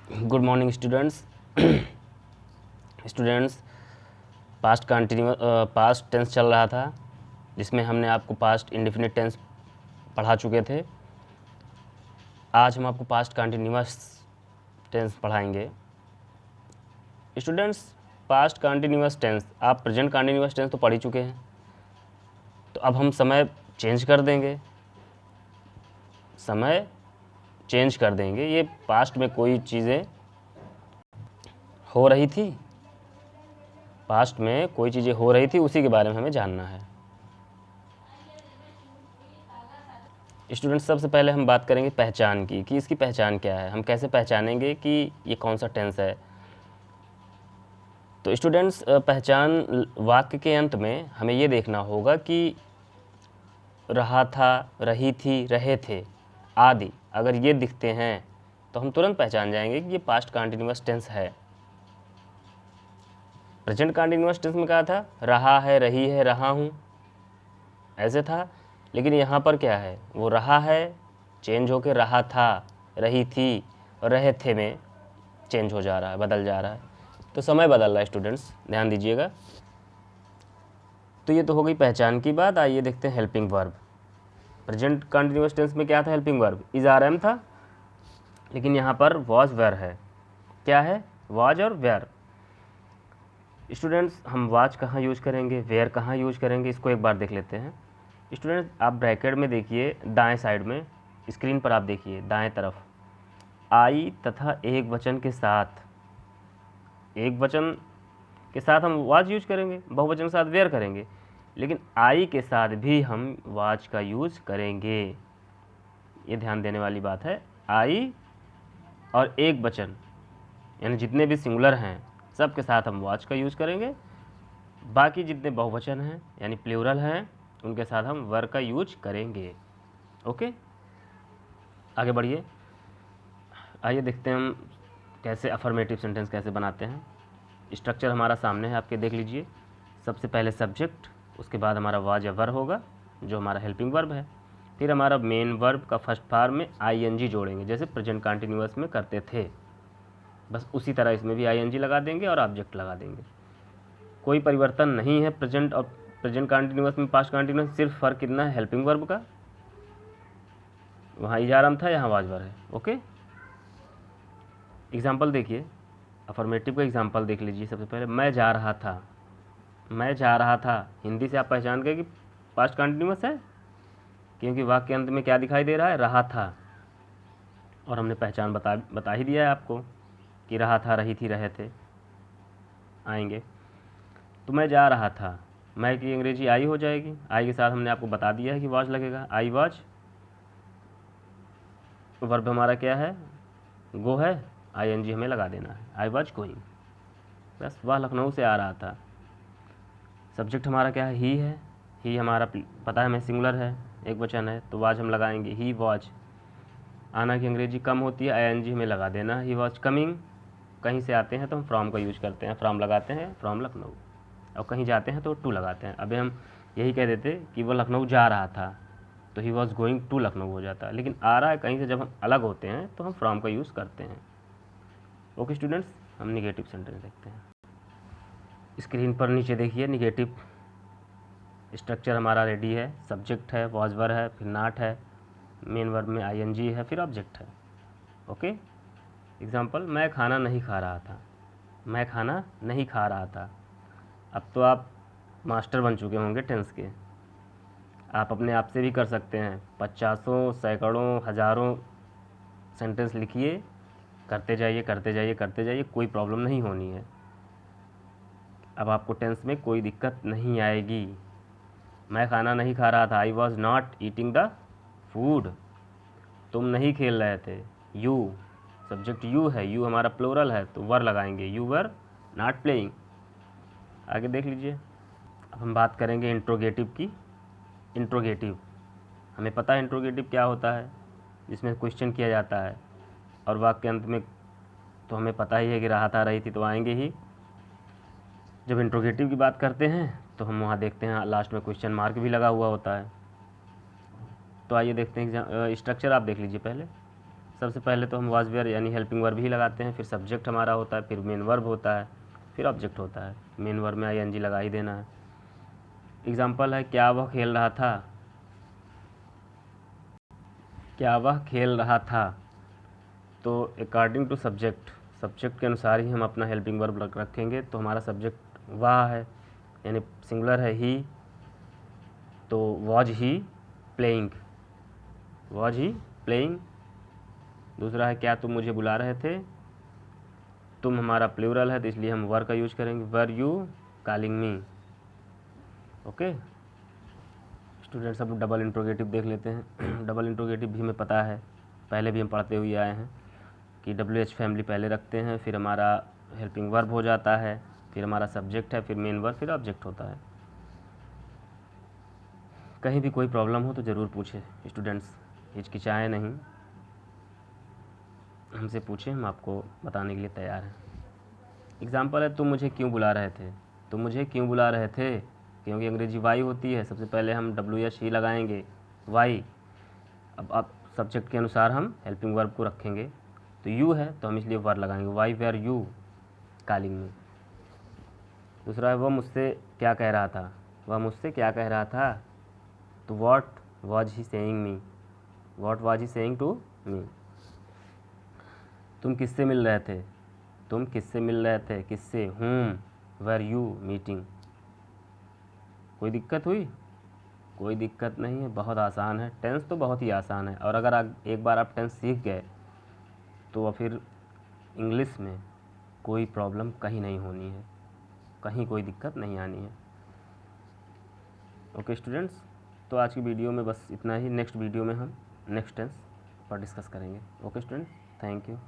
Good morning students. Students, past tense चल रहा था जिसमें हमने आपको पास्ट इंडेफिनिट टेंस पढ़ा चुके थे। आज हम आपको पास्ट कंटिन्यूअस टेंस पढ़ाएंगे। स्टूडेंट्स, पास्ट कंटिन्यूअस टेंस, आप प्रेजेंट कंटिन्यूअस टेंस तो पढ़ ही चुके हैं, तो अब हम समय चेंज कर देंगे। समय चेंज कर देंगे। ये पास्ट में कोई चीज़ें हो रही थी, पास्ट में कोई चीज़ें हो रही थी, उसी के बारे में हमें जानना है। स्टूडेंट्स, सबसे पहले हम बात करेंगे पहचान की, कि इसकी पहचान क्या है, हम कैसे पहचानेंगे कि ये कौन सा टेंस है। तो स्टूडेंट्स, पहचान वाक्य के अंत में हमें ये देखना होगा कि रहा था, रही थी, रहे थे आदि अगर ये दिखते हैं तो हम तुरंत पहचान जाएंगे कि ये पास्ट कंटिन्यूअस टेंस है। प्रेजेंट कंटिन्यूअस टेंस में कहा था रहा है, रही है, रहा हूँ, ऐसे था। लेकिन यहाँ पर क्या है, वो रहा है चेंज होकर रहा था, रही थी और रहे थे में चेंज हो जा रहा है, बदल जा रहा है। तो समय बदल रहा है स्टूडेंट्स, ध्यान दीजिएगा। तो ये तो हो गई पहचान की बात। आइए देखते हैं helping verb. Present continuous tense में क्या था, helping verb is are am था, लेकिन यहाँ पर वॉज वेयर है। क्या है, वॉज और वेयर। स्टूडेंट्स, हम वाच कहाँ यूज करेंगे, वेयर कहाँ यूज करेंगे, इसको एक बार देख लेते हैं। स्टूडेंट्स, आप ब्रैकेट में देखिए, दाएं साइड में स्क्रीन पर आप देखिए दाएं तरफ, आई तथा एक वचन के साथ, एक वचन के साथ हम वाच यूज करेंगे, बहुवचन के साथ वेयर करेंगे, लेकिन आई के साथ भी हम वाच का यूज करेंगे। ये ध्यान देने वाली बात है। आई और एक वचन यानी जितने भी सिंगुलर हैं सब के साथ हम वाच का यूज करेंगे। बाकी जितने बहुवचन हैं यानी प्लूरल हैं उनके साथ हम वर का यूज करेंगे। ओके, आगे बढ़िए। आइए देखते हैं हम कैसे अफर्मेटिव सेंटेंस कैसे बनाते हैं। स्ट्रक्चर हमारा सामने है, आपके देख लीजिए। सबसे पहले सब्जेक्ट, उसके बाद हमारा वाज या वर होगा जो हमारा हेल्पिंग वर्ब है। फिर हमारा मेन वर्ब का फर्स्ट फॉर्म में आईएनजी जोड़ेंगे, जैसे प्रेजेंट कंटिन्यूअस में करते थे, बस उसी तरह इसमें भी आईएनजी लगा देंगे और ऑब्जेक्ट लगा देंगे। कोई परिवर्तन नहीं है प्रेजेंट और प्रेजेंट कंटिन्यूअस में पास्ट कंटिन्यूअस, सिर्फ फर्क कितना है हेल्पिंग वर्ब का। वहाँ इजारम था, यहाँ वाजवर है। ओके, एग्जाम्पल देखिए, अफर्मेटिव का एग्जाम्पल देख लीजिए। सबसे पहले मैं जा रहा था, मैं जा रहा था हिंदी से आप पहचान गए कि पास्ट कंटिन्यूअस है, क्योंकि वाक्य के अंत में क्या दिखाई दे रहा है, रहा था, और हमने पहचान बता ही दिया है आपको कि रहा था, रही थी, रहे थे आएंगे। तो मैं जा रहा था, मैं की अंग्रेजी आई हो जाएगी, आई के साथ हमने आपको बता दिया है कि वॉच लगेगा, आई वॉच। वर्ब हमारा क्या है, गो है, आईएनजी हमें लगा देना है, आई वॉच गोइंग, बस। वह लखनऊ से आ रहा था। सब्जेक्ट हमारा क्या है, ही हमारा पता है हमें सिंगुलर है, एक वचन है, तो वॉच हम लगाएंगे, ही वॉच। आना की अंग्रेजी कम होती है, आईएनजी हमें लगा देना, ही वॉच कमिंग। कहीं से आते हैं तो हम फ्रॉम का यूज करते हैं, फ्रॉम लगाते हैं, फ्रॉम लखनऊ। और कहीं जाते हैं तो टू लगाते हैं। अभी हम यही कह देते कि वो लखनऊ जा रहा था तो he was going to Lucknow हो जाता, लेकिन आ रहा है कहीं से जब हम अलग होते हैं तो हम फ्रॉम का यूज़ करते हैं। ओके स्टूडेंट्स, हम निगेटिव सेंटेंस देखते हैं। स्क्रीन पर नीचे देखिए, निगेटिव स्ट्रक्चर हमारा रेडी है। सब्जेक्ट है, वॉज वर है, फिर नॉट है, मेन वर्ब में आईएनजी है, फिर ऑब्जेक्ट है। ओके, एग्जाम्पल, मैं खाना नहीं खा रहा था, मैं खाना नहीं खा रहा था। अब तो आप मास्टर बन चुके होंगे टेंस के, आप अपने आप से भी कर सकते हैं। पचासों, सैकड़ों, हज़ारों सेंटेंस लिखिए, करते जाइए करते जाइए करते जाइए, कोई प्रॉब्लम नहीं होनी है। अब आपको टेंस में कोई दिक्कत नहीं आएगी। मैं खाना नहीं खा रहा था, I was not eating the food. तुम नहीं खेल रहे थे, यू, सब्जेक्ट यू है, यू हमारा प्लूरल है तो वर लगाएंगे, यू वर नॉट प्लेइंग। आगे देख लीजिए। अब हम बात करेंगे इंट्रोगेटिव की। इंट्रोगेटिव, हमें पता है इंट्रोगेटिव क्या होता है, जिसमें क्वेश्चन किया जाता है और वाक्य के अंत में तो हमें पता ही है कि रहा था, रही थी तो आएंगे ही। जब इंट्रोगेटिव की बात करते हैं तो हम वहाँ देखते हैं लास्ट में क्वेश्चन मार्क भी लगा हुआ होता है। तो आइए देखते हैं स्ट्रक्चर, आप देख लीजिए पहले। सबसे पहले तो हम वाज वेयर यानी हेल्पिंग वर्ब ही लगाते हैं, फिर सब्जेक्ट हमारा होता है, फिर मेन वर्ब होता है, फिर ऑब्जेक्ट होता है। मेन वर्ब में आईएनजी लगा ही देना है। एग्जाम्पल है, क्या वह खेल रहा था, क्या वह खेल रहा था। तो अकॉर्डिंग टू सब्जेक्ट, सब्जेक्ट के अनुसार ही हम अपना हेल्पिंग वर्ब रखेंगे। तो हमारा सब्जेक्ट वह है यानी सिंगुलर है ही, तो was he playing, was he playing. दूसरा है, क्या तुम मुझे बुला रहे थे, तुम हमारा प्लूरल है तो इसलिए हम वर का यूज करेंगे, were you calling me. Okay students, अब डबल इंट्रोगेटिव देख लेते हैं। डबल इंट्रोगेटिव भी हमें पता है, पहले भी हम पढ़ते हुए आए हैं कि WH फैमिली पहले रखते हैं, फिर हमारा हेल्पिंग वर्ब हो जाता है, फिर हमारा सब्जेक्ट है, फिर मेन वर्ब, फिर ऑब्जेक्ट होता है। कहीं भी कोई प्रॉब्लम हो तो ज़रूर पूछें स्टूडेंट्स, हिचकिचाएँ नहीं, हमसे पूछें, हम आपको बताने के लिए तैयार हैं। एग्जाम्पल है, तुम मुझे क्यों बुला रहे थे, तुम मुझे क्यों बुला रहे थे, क्योंकि अंग्रेजी वाई होती है, सबसे पहले हम WH ही लगाएंगे, वाई। अब सब्जेक्ट के अनुसार हम हेल्पिंग वर्ब को रखेंगे, तो यू है तो हम इसलिए वर लगाएंगे, why were you calling me. दूसरा है, वह मुझसे क्या कह रहा था, वह मुझसे क्या कह रहा था, तो what was he saying me, what was he saying to me. तुम किससे मिल रहे थे, तुम किससे मिल रहे थे, किससे, whom were you meeting। कोई दिक्कत हुई, कोई दिक्कत नहीं है, बहुत आसान है, टेंस तो बहुत ही आसान है। और अगर एक बार आप टेंस सीख गए तो फिर इंग्लिश में कोई प्रॉब्लम कहीं नहीं होनी है, कहीं कोई दिक्कत नहीं आनी है। ओके स्टूडेंट्स, तो आज की वीडियो में बस इतना ही। नेक्स्ट वीडियो में हम नेक्स्ट टेंस पर डिस्कस करेंगे। Okay students, thank you.